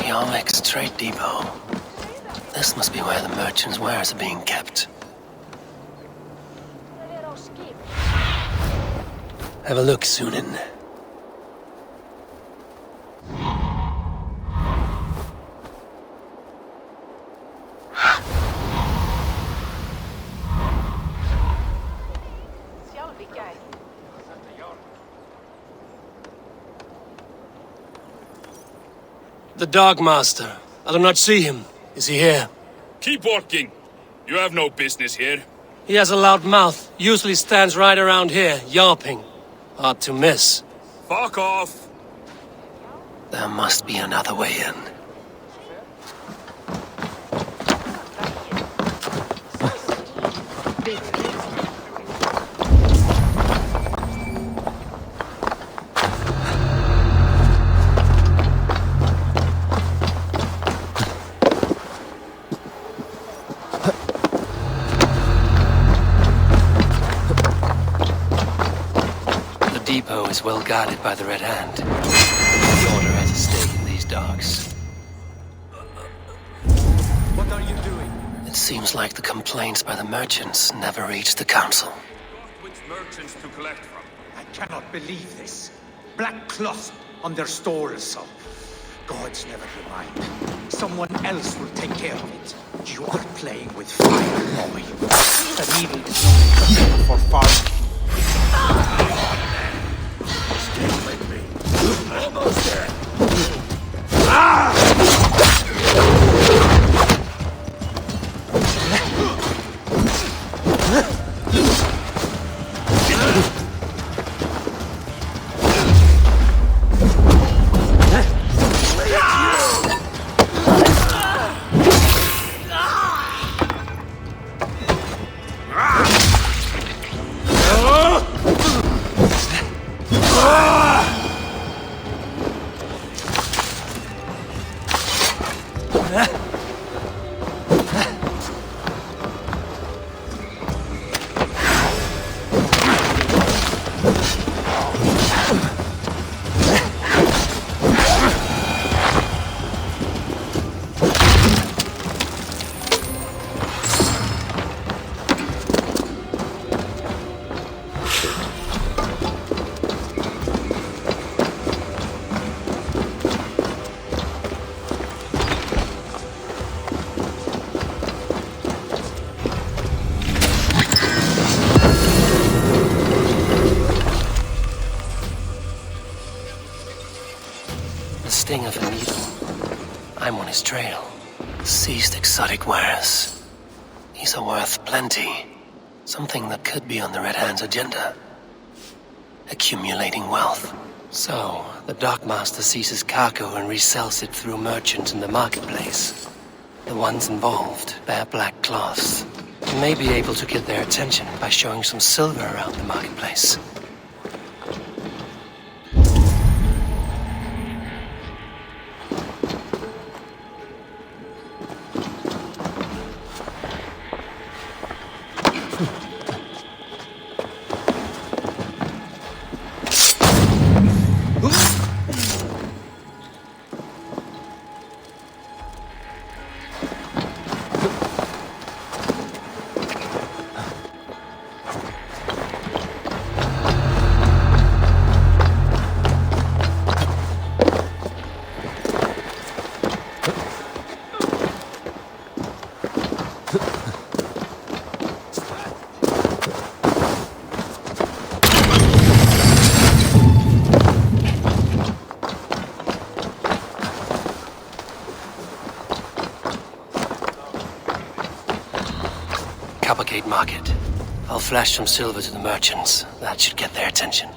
Jorvik's trade depot. This must be where the merchants' wares are being kept. Have a look, Sunan. The Dogmaster. I do not see him. Is he here? Keep working. You have no business here. He has a loud mouth. Usually stands right around here, yawping. Hard to miss. Fuck off. There must be another way in. The depot is well guarded by the Red Hand. The Order has a stake in these docks. What are you doing? It seems like the complaints by the merchants never reached the council. Which merchants to collect from? I cannot believe this. Black cloth on their stores. Gods never mind. Someone else will take care of it. You are playing with fire, boy. The needle is only for fire. Stay with me. Almost there. Sting of a needle. I'm on his trail. Seized exotic wares. These are worth plenty. Something that could be on the Red Hand's agenda. Accumulating wealth. So, the Dockmaster seizes cargo and resells it through merchants in the marketplace. The ones involved bear black cloths. He may be able to get their attention by showing some silver around the marketplace. flash some silver to the merchants. That should get their attention.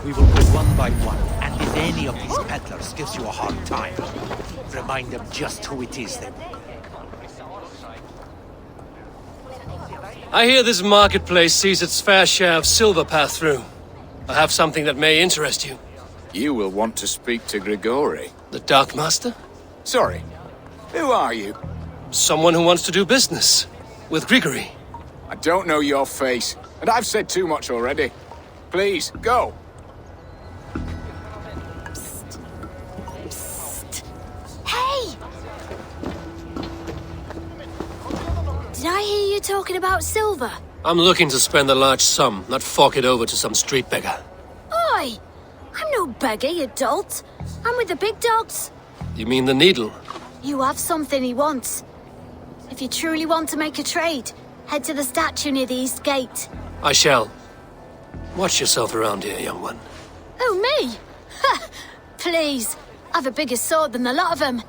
We will go one by one, and if any of these peddlers gives you a hard time, remind them just who it is they want. I hear this marketplace sees its fair share of silver pass through. I have something that may interest you. You will want to speak to Grigorii. The Dark Master? Sorry, who are you? Someone who wants to do business. With Grigorii. I don't know your face, and I've said too much already. Please, go. Hey! Did I hear you talking about silver? I'm looking to spend a large sum, not fork it over to some street beggar. Oi! I'm no beggar, you dolt. I'm with the big dogs. You mean the needle? You have something he wants. If you truly want to make a trade, head to the statue near the east gate. I shall. Watch yourself around here, young one. Oh, me? Ha! Please. I've a bigger sword than the lot of them.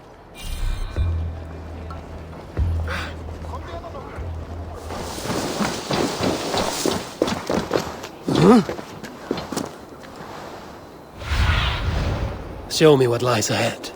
Show me what lies ahead.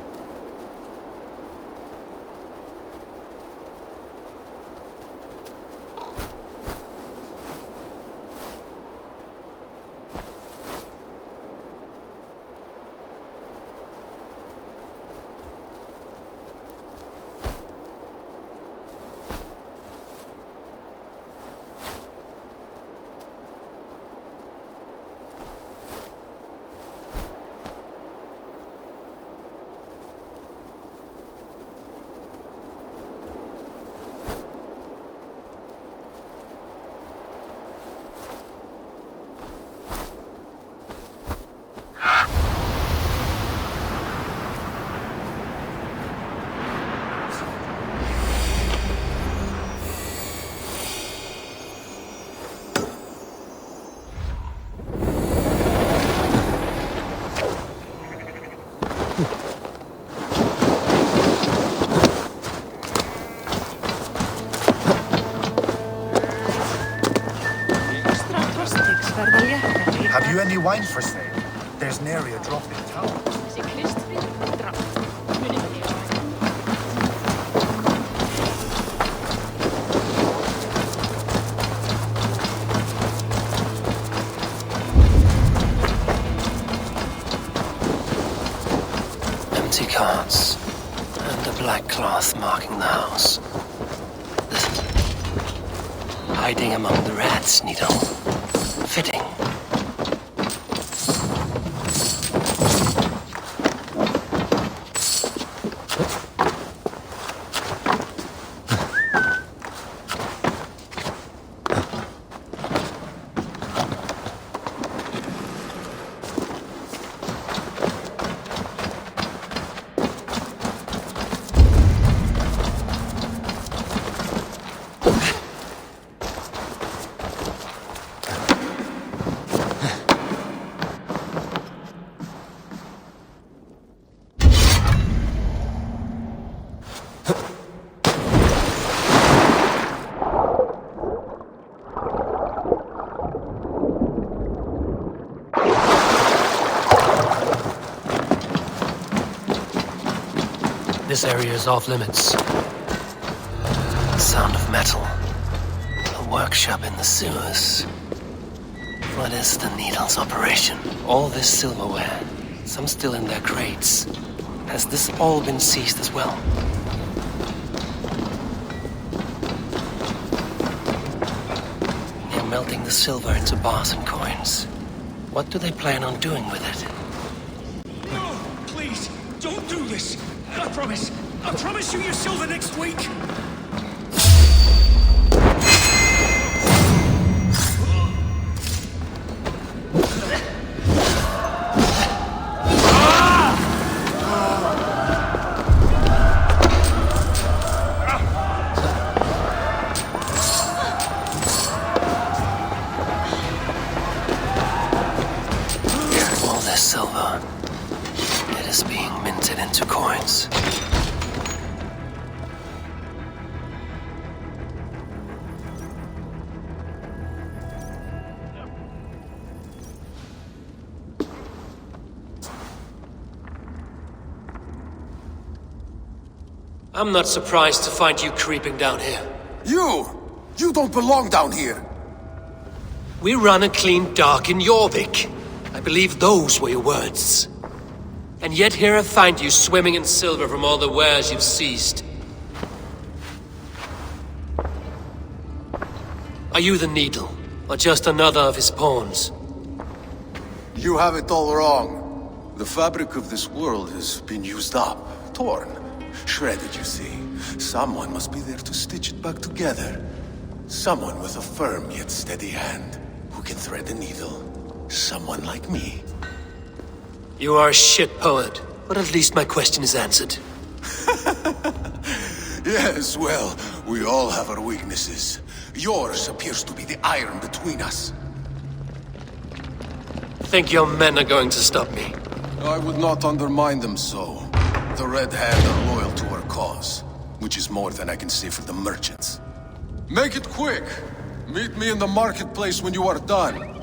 Have you any wine for sale? There's nary a drop in town. Empty carts, and a black cloth marking the house. Hiding among the rats, Needle. Fitting. This area is off limits. Sound of metal. A workshop in the sewers. What is the Needle's operation? All this silverware, some still in their crates. Has this all been seized as well? They're melting the silver into bars and coins. What do they plan on doing with it? No, please, don't do this. I promise you your silver next week. I'm not surprised to find you creeping down here. You don't belong down here! We run a clean dock in Jorvik. I believe those were your words. And yet here I find you swimming in silver from all the wares you've seized. Are you the Needle, or just another of his pawns? You have it all wrong. The fabric of this world has been used up, torn, shredded, you see. Someone must be there to stitch it back together. Someone with a firm yet steady hand, who can thread the needle. Someone like me. You are a shit poet, but at least my question is answered. Yes, well, we all have our weaknesses. Yours appears to be the iron between us. Think your men are going to stop me? I would not undermine them so. The Red Hand are loyal to our cause, which is more than I can say for the merchants. Make it quick! Meet me in the marketplace when you are done.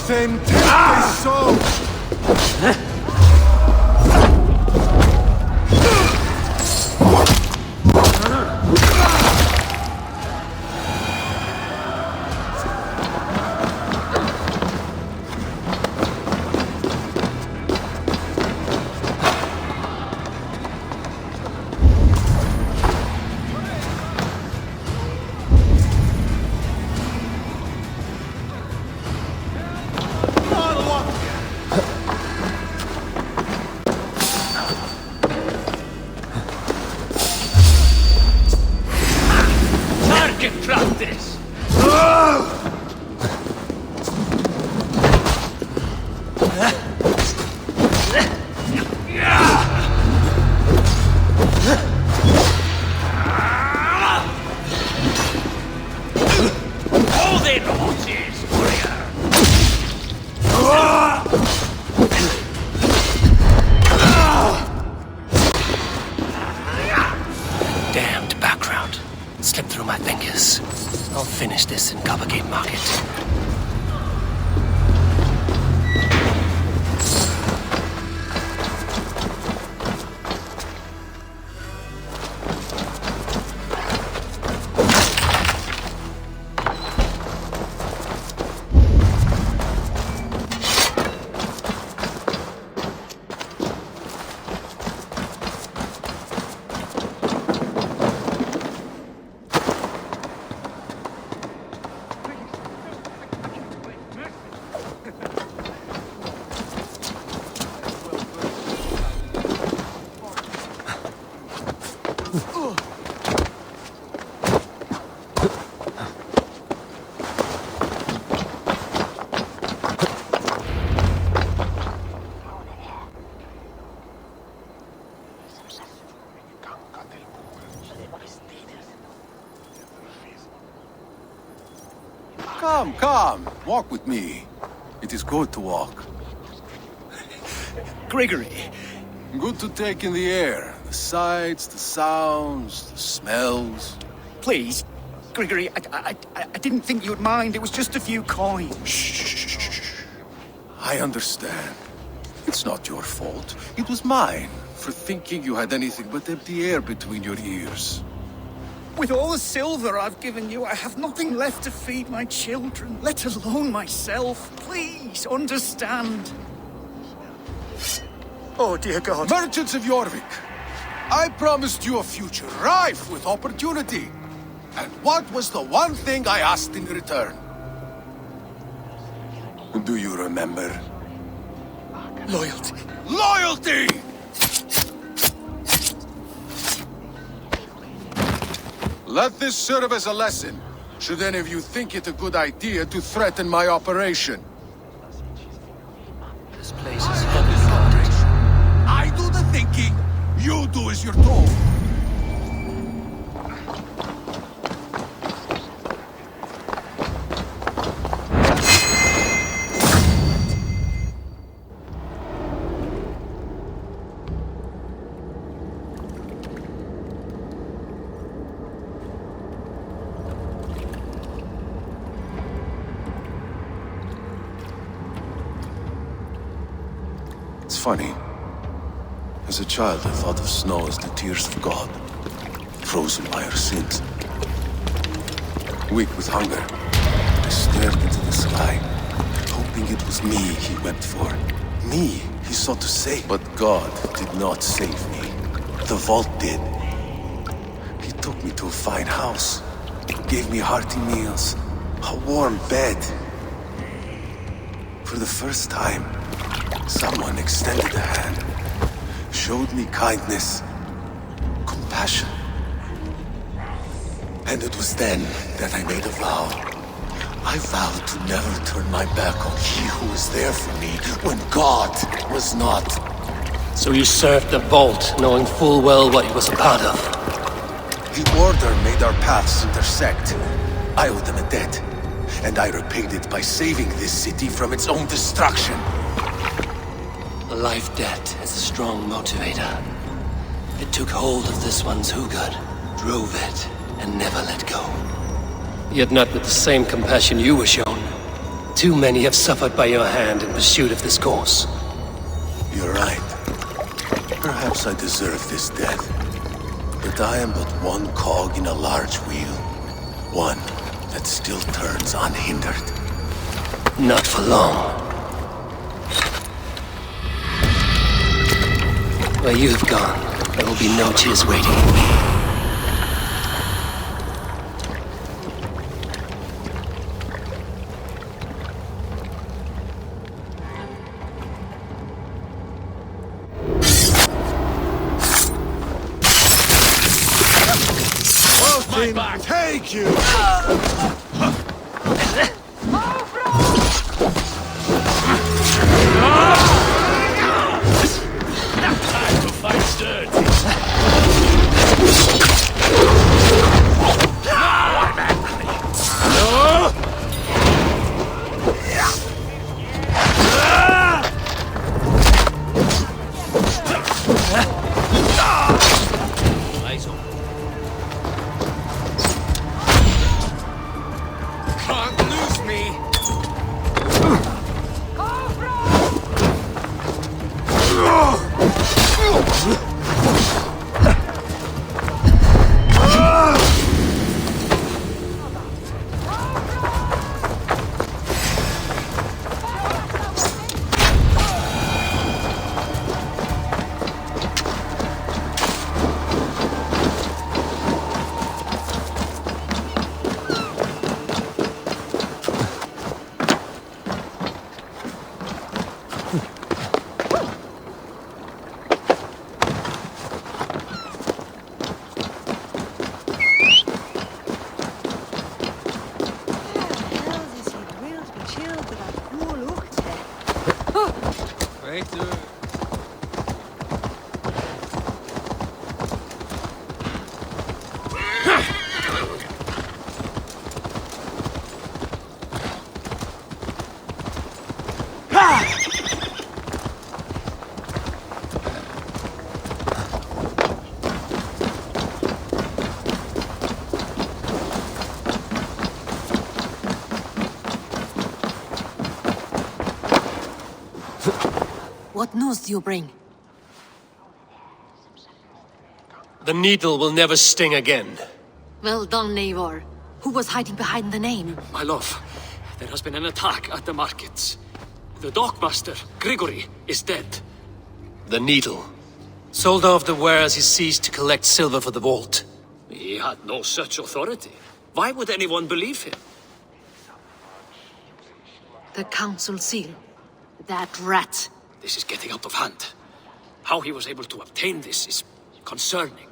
Them take my soul! Come, walk with me. It is good to walk. Grigorii. Good to take in the air. The sights, the sounds, the smells. Please, Grigorii, I didn't think you'd mind. It was just a few coins. Shh. I understand. It's not your fault. It was mine for thinking you had anything but empty air between your ears. With all the silver I've given you, I have nothing left to feed my children, let alone myself. Please, understand. Oh, dear God. Merchants of Jorvik, I promised you a future rife with opportunity. And what was the one thing I asked in return? Do you remember? Loyalty. Loyalty! Let this serve as a lesson, should any of you think it a good idea to threaten my operation. This place is heavily guarded. I do the thinking, you do as you're told. It's funny. As a child, I thought of snow as the tears of God, frozen by our sins. Weak with hunger, I stared into the sky, hoping it was me he wept for. Me he sought to save. But God did not save me. The vault did. He took me to a fine house, gave me hearty meals, a warm bed. For the first time, someone extended a hand, showed me kindness, compassion. And it was then that I made a vow. I vowed to never turn my back on he who was there for me when God was not. So you served the Vault, knowing full well what he was a part of. The Order made our paths intersect. I owed them a debt, and I repaid it by saving this city from its own destruction. A life debt is a strong motivator. It took hold of this one's Hugad, drove it, and never let go. Yet not with the same compassion you were shown. Too many have suffered by your hand in pursuit of this course. You're right. Perhaps I deserve this death. But I am but one cog in a large wheel. One that still turns unhindered. Not for long. Where you have gone, there will be no tears waiting for me. Take you! Time to fight sturdy. news do you bring? The needle will never sting again. Well done, Eivor. Who was hiding behind the name? My love, there has been an attack at the markets. The dockmaster, Grigorii, is dead. The needle. Sold off the wares he seized to collect silver for the vault. He had no such authority. Why would anyone believe him? The council seal. That rat. This is getting out of hand. How he was able to obtain this is concerning.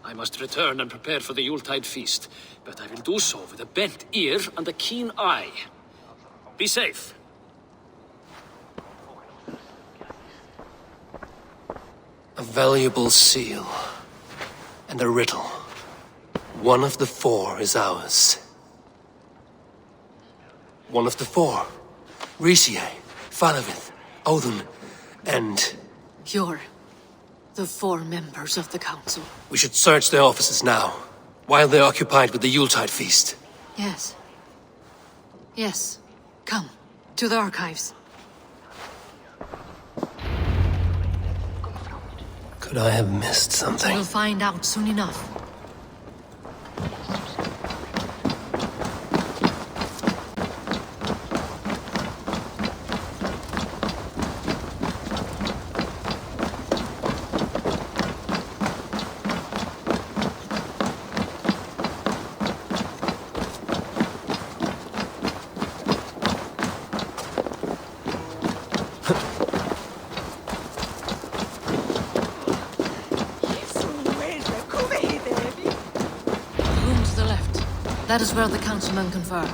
I must return and prepare for the Yuletide feast, but I will do so with a bent ear and a keen eye. Be safe. A valuable seal. And a riddle. One of the four is ours. One of the four. Risie, Falavith, Audun, and... Hjorr. The four members of the council. We should search their offices now, while they're occupied with the Yuletide feast. Yes. Yes. Come, to the archives. Could I have missed something? We'll find out soon enough. That is where the councilmen confer.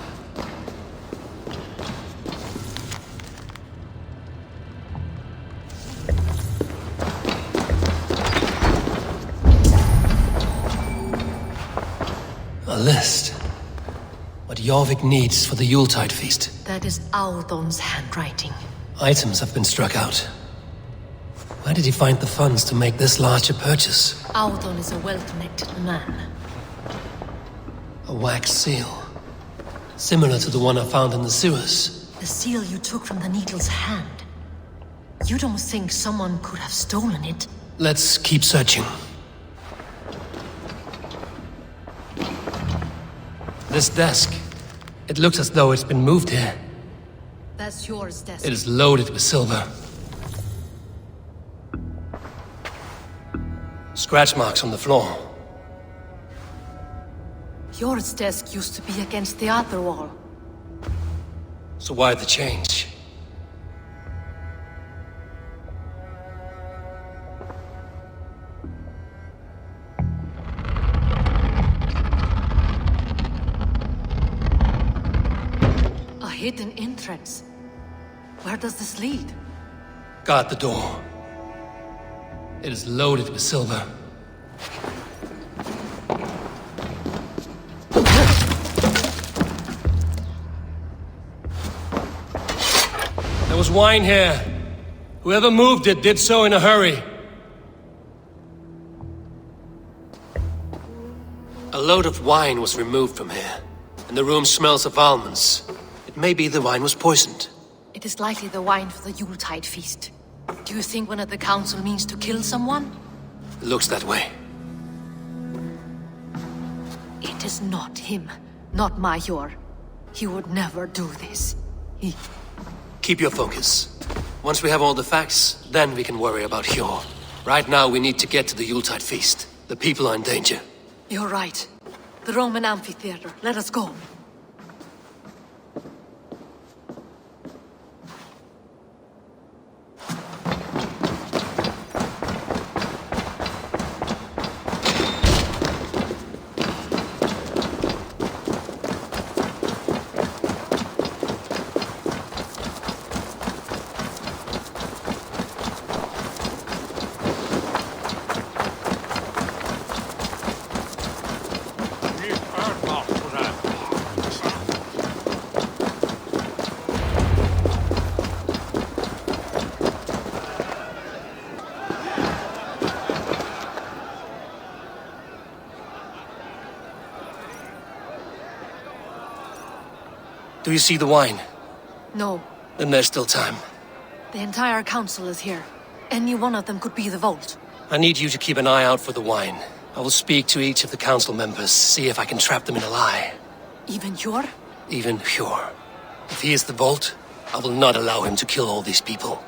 A list. What Jorvik needs for the Yuletide feast. That is Audun's handwriting. Items have been struck out. Where did he find the funds to make this large a purchase? Audun is a well-connected man. A wax seal. Similar to the one I found in the sewers. The seal you took from the needle's hand. You don't think someone could have stolen it? Let's keep searching. This desk. It looks as though it's been moved here. That's Hjorr's desk. It is loaded with silver. Scratch marks on the floor. Hjorr's desk used to be against the other wall. So why the change? A hidden entrance. Where does this lead? Guard the door. It is loaded with silver. There was wine here. Whoever moved it did so in a hurry. A load of wine was removed from here, and the room smells of almonds. It may be the wine was poisoned. It is likely the wine for the Yuletide feast. Do you think one of the council means to kill someone? It looks that way. It is not him, not my Hjorr. He would never do this. Keep your focus. Once we have all the facts, then we can worry about Hjorr. Right now, we need to get to the Yuletide feast. The people are in danger. You're right. The Roman amphitheater. Let us go. Do you see the wine? No. Then there's still time. The entire council is here. Any one of them could be the vault. I need you to keep an eye out for the wine. I will speak to each of the council members, see if I can trap them in a lie. Even Hjorr? Even Hjorr. If he is the vault, I will not allow him to kill all these people.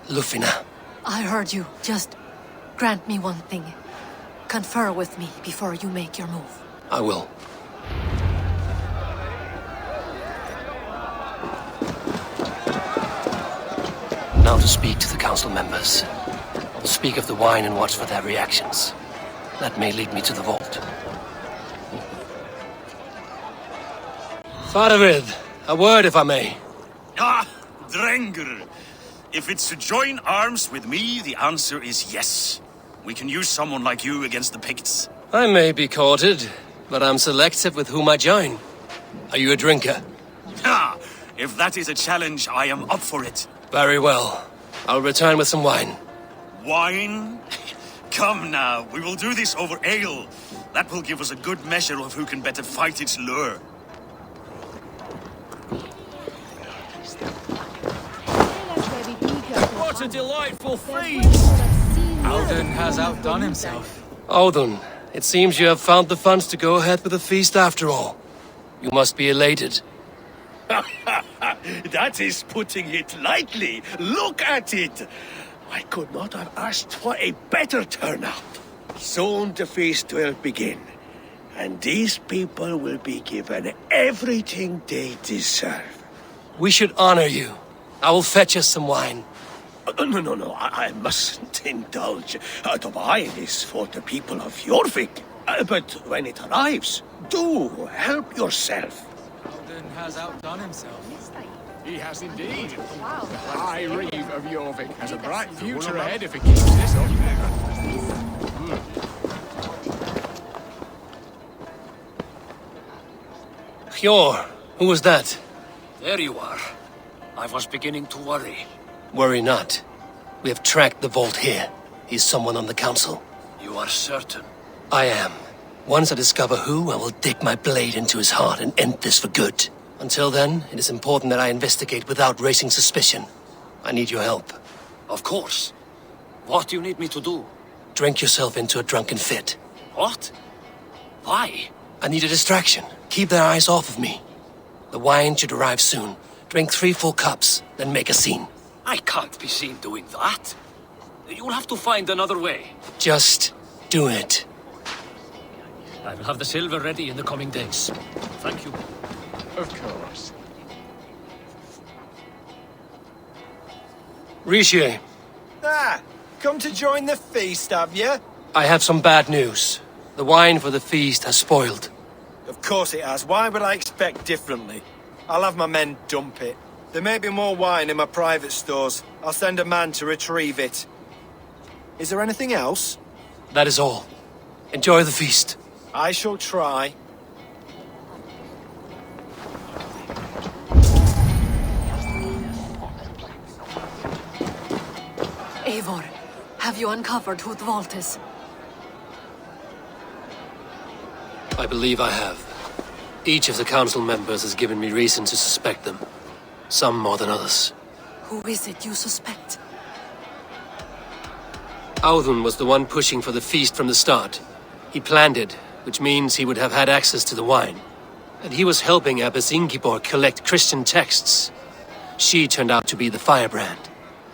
Ljufvina. I heard you. Just grant me one thing. Confer with me before you make your move. I will. Now to speak to the council members. I will speak of the wine and watch for their reactions. That may lead me to the vault. Faravid, a word if I may. Ah, Drengr. If it's to join arms with me, the answer is yes. We can use someone like you against the Picts. I may be courted, but I'm selective with whom I join. Are you a drinker? Ha! If that is a challenge, I am up for it. Very well. I'll return with some wine. Wine? Come now, we will do this over ale. That will give us a good measure of who can better fight its lure. What a delightful feast! Audun has outdone himself. Audun, it seems you have found the funds to go ahead with the feast after all. You must be elated. That is putting it lightly. Look at it! I could not have asked for a better turnout. Soon the feast will begin, and these people will be given everything they deserve. We should honor you. I will fetch us some wine. No, I mustn't indulge. The wine is for the people of Jorvik. But when it arrives, do help yourself. Audun has outdone himself. He has indeed. The High Reeve of Jorvik has a bright future ahead if he keeps this up. Hjorr, who was that? There you are. I was beginning to worry. Worry not. We have tracked the vault here. He's someone on the council. You are certain? I am. Once I discover who, I will dig my blade into his heart and end this for good. Until then, it is important that I investigate without raising suspicion. I need your help. Of course. What do you need me to do? Drink yourself into a drunken fit. What? Why? I need a distraction. Keep their eyes off of me. The wine should arrive soon. Drink 3 full cups, then make a scene. I can't be seen doing that. You'll have to find another way. Just do it. I will have the silver ready in the coming days. Thank you. Of course. Rishi, Come to join the feast, have you? I have some bad news. The wine for the feast has spoiled. Of course it has. Why would I expect differently? I'll have my men dump it. There may be more wine in my private stores. I'll send a man to retrieve it. Is there anything else? That is all. Enjoy the feast. I shall try. Eivor, have you uncovered who the vault is? I believe I have. Each of the council members has given me reason to suspect them. Some more than others. Who is it you suspect? Audun was the one pushing for the feast from the start. He planned it, which means he would have had access to the wine. And he was helping Abbess Ingeborg collect Christian texts. She turned out to be the firebrand.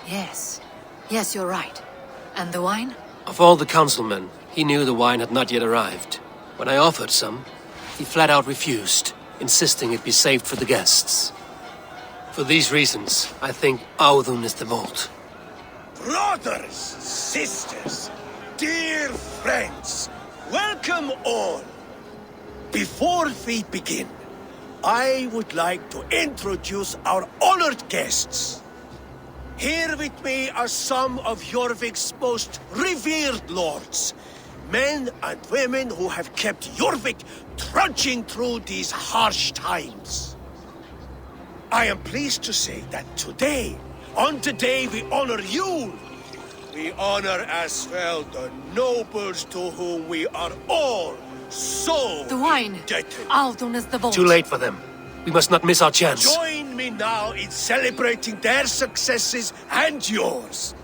Yes. Yes, you're right. And the wine? Of all the councilmen, he knew the wine had not yet arrived. When I offered some, he flat out refused, insisting it be saved for the guests. For these reasons, I think Audun is the vault. Brothers, sisters, dear friends, welcome all. Before we begin, I would like to introduce our honored guests. Here with me are some of Jorvik's most revered lords. Men and women who have kept Jorvik trudging through these harsh times. I am pleased to say that today, on the day we honor you, we honor as well the nobles to whom we are all so The wine! indebted. Audun is the vault. Too late for them. We must not miss our chance. Join me now in celebrating their successes and yours.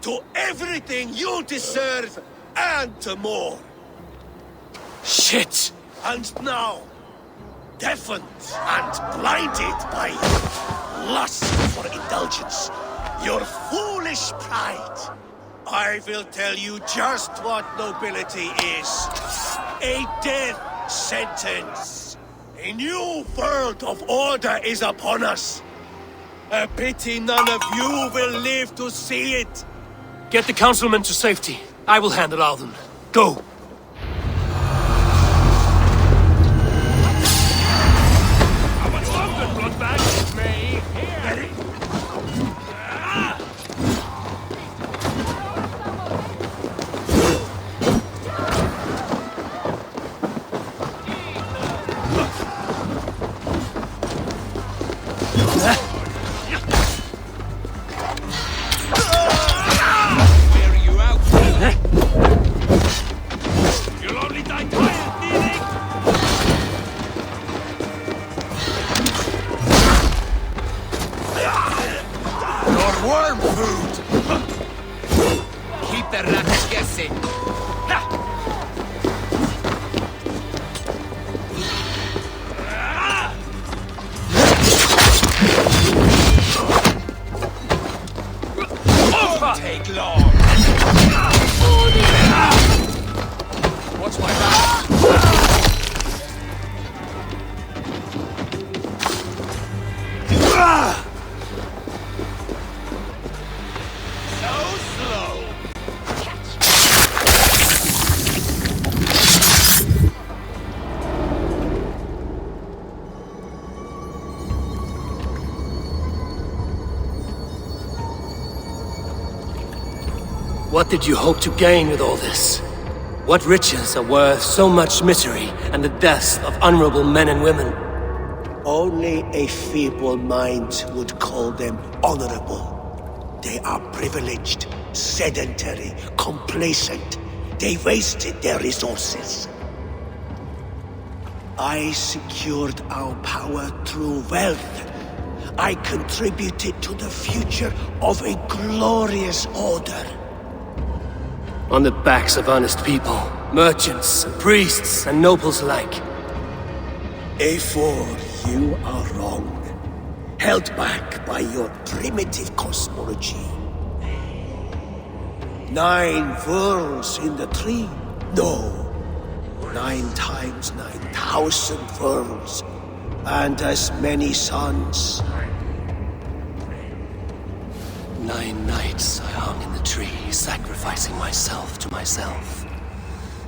To everything you deserve and to more. Shit! And now, deafened and blinded by lust for indulgence, your foolish pride, I will tell you just what nobility is. A death sentence. A new world of order is upon us. A pity none of you will live to see it. Get the councilman to safety. I will handle Audun. Go! What did you hope to gain with all this? What riches are worth so much misery and the deaths of honorable men and women? Only a feeble mind would call them honorable. They are privileged, sedentary, complacent. They wasted their resources. I secured our power through wealth. I contributed to the future of a glorious order. On the backs of honest people, merchants, and priests, and nobles alike. Eivor, you are wrong. Held back by your primitive cosmology. 9 worlds in the tree? No. 9 times 9,000 worlds. And as many suns. 9 nights I hung in the tree, sacrificing myself to myself.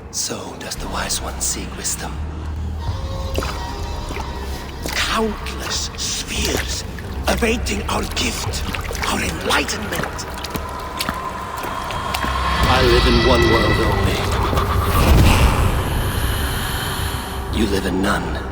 So does the Wise One seek wisdom. Countless spheres, awaiting our gift, our enlightenment. I live in one world only. You live in none.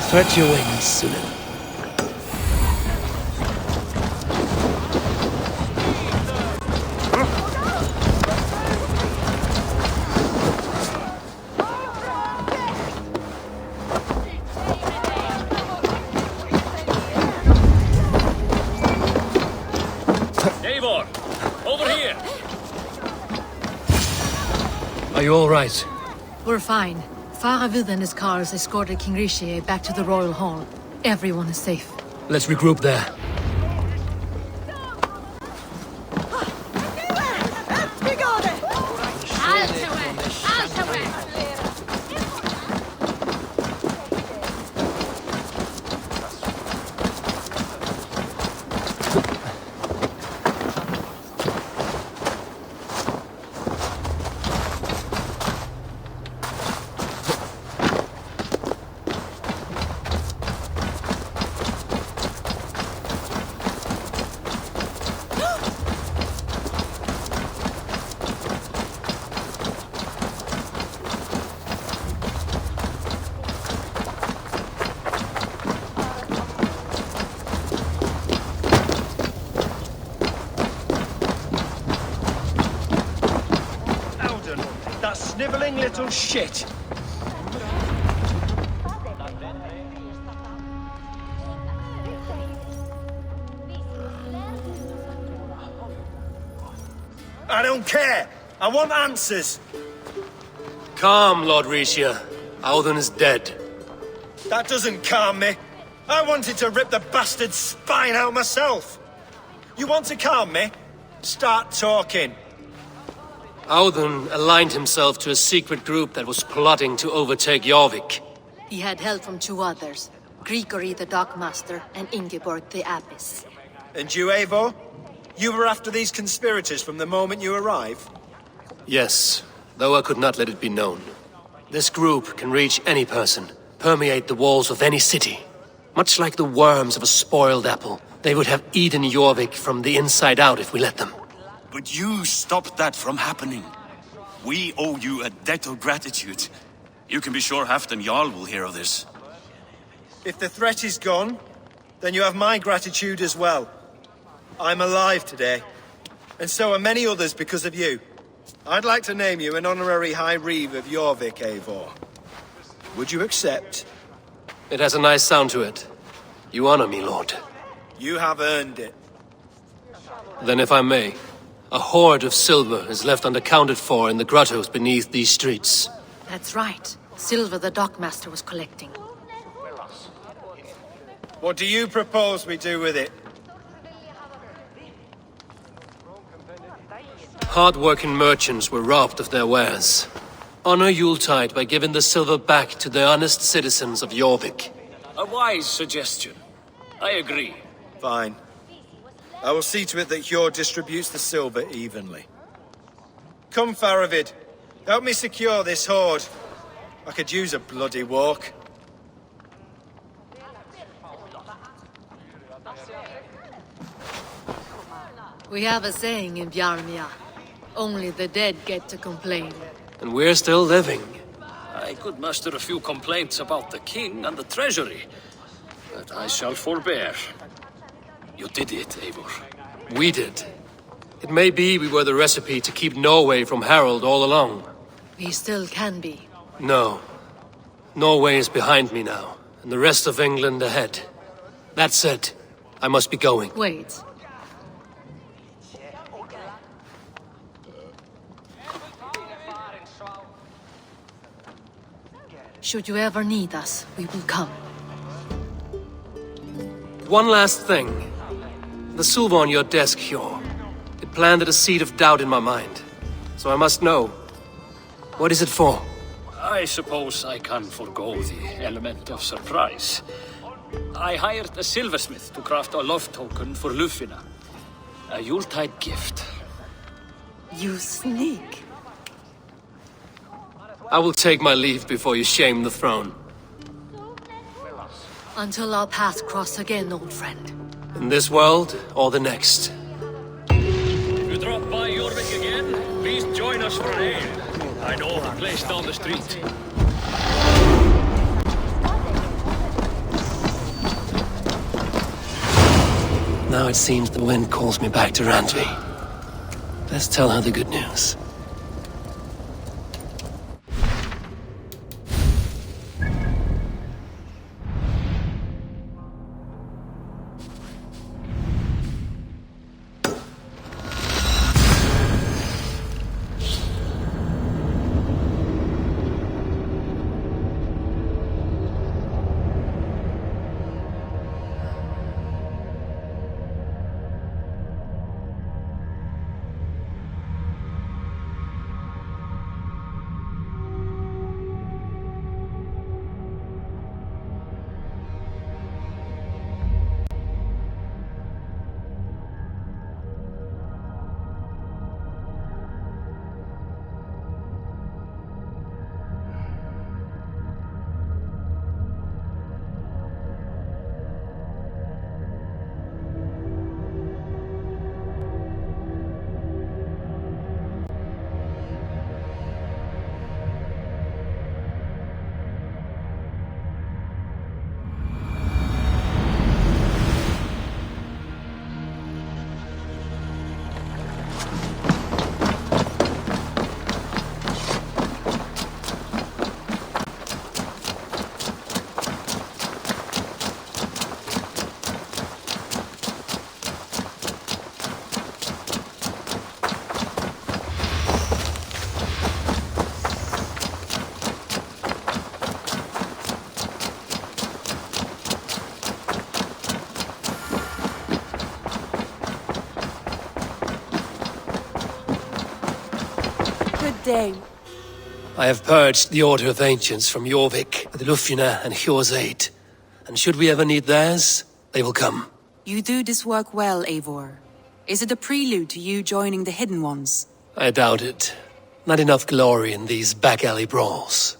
Spread your wings, Sunan. Eivor, over here! Are you all right? We're fine. Faravid and his cars escorted King Grigorii back to the Royal Hall. Everyone is safe. Let's regroup there. Sniveling little shit. I don't care. I want answers. Calm, Lord Rishia. Audun is dead. That doesn't calm me. I wanted to rip the bastard's spine out myself. You want to calm me? Start talking. Audun aligned himself to a secret group that was plotting to overtake Jorvik. He had help from two others, Grigorii the Dockmaster and Ingeborg the Abbess. And you, Eivor? You were after these conspirators from the moment you arrived? Yes, though I could not let it be known. This group can reach any person, permeate the walls of any city. Much like the worms of a spoiled apple, they would have eaten Jorvik from the inside out if we let them. But you stopped that from happening. We owe you a debt of gratitude. You can be sure Halfdan Jarl will hear of this. If the threat is gone, then you have my gratitude as well. I'm alive today, and so are many others because of you. I'd like to name you an honorary High Reeve of Jorvik, Eivor. Would you accept? It has a nice sound to it. You honor me, Lord. You have earned it. Then if I may, a hoard of silver is left unaccounted for in the grottos beneath these streets. That's right. Silver the Dockmaster was collecting. What do you propose we do with it? Hard-working merchants were robbed of their wares. Honor Yuletide by giving the silver back to the honest citizens of Jorvik. A wise suggestion. I agree. Fine. I will see to it that Hjorr distributes the silver evenly. Come, Faravid. Help me secure this hoard. I could use a bloody walk. We have a saying in Bjarmia. Only the dead get to complain. And we're still living. I could muster a few complaints about the king and the treasury, but I shall forbear. You did it, Eivor. We did. It may be we were the recipe to keep Norway from Harald all along. We still can be. No. Norway is behind me now, and the rest of England ahead. That said, I must be going. Wait. Should you ever need us, we will come. One last thing. The silver on your desk, Hjorr. It planted a seed of doubt in my mind. So I must know. What is it for? I suppose I can forego the element of surprise. I hired a silversmith to craft a love token for Ljufvina. A Yuletide gift. You sneak. I will take my leave before you shame the throne. Until our paths cross again, old friend. In this world, or the next. If you drop by Jorvik again, please join us for an ale. I know of a place down the street. now it seems the wind calls me back to Randvi. Let's tell her the good news. Day. I have purged the Order of Ancients from Jorvik with Ljufvina and Hjorr's aid. And should we ever need theirs, they will come. You do this work well, Eivor. Is it a prelude to you joining the Hidden Ones? I doubt it. Not enough glory in these back alley brawls.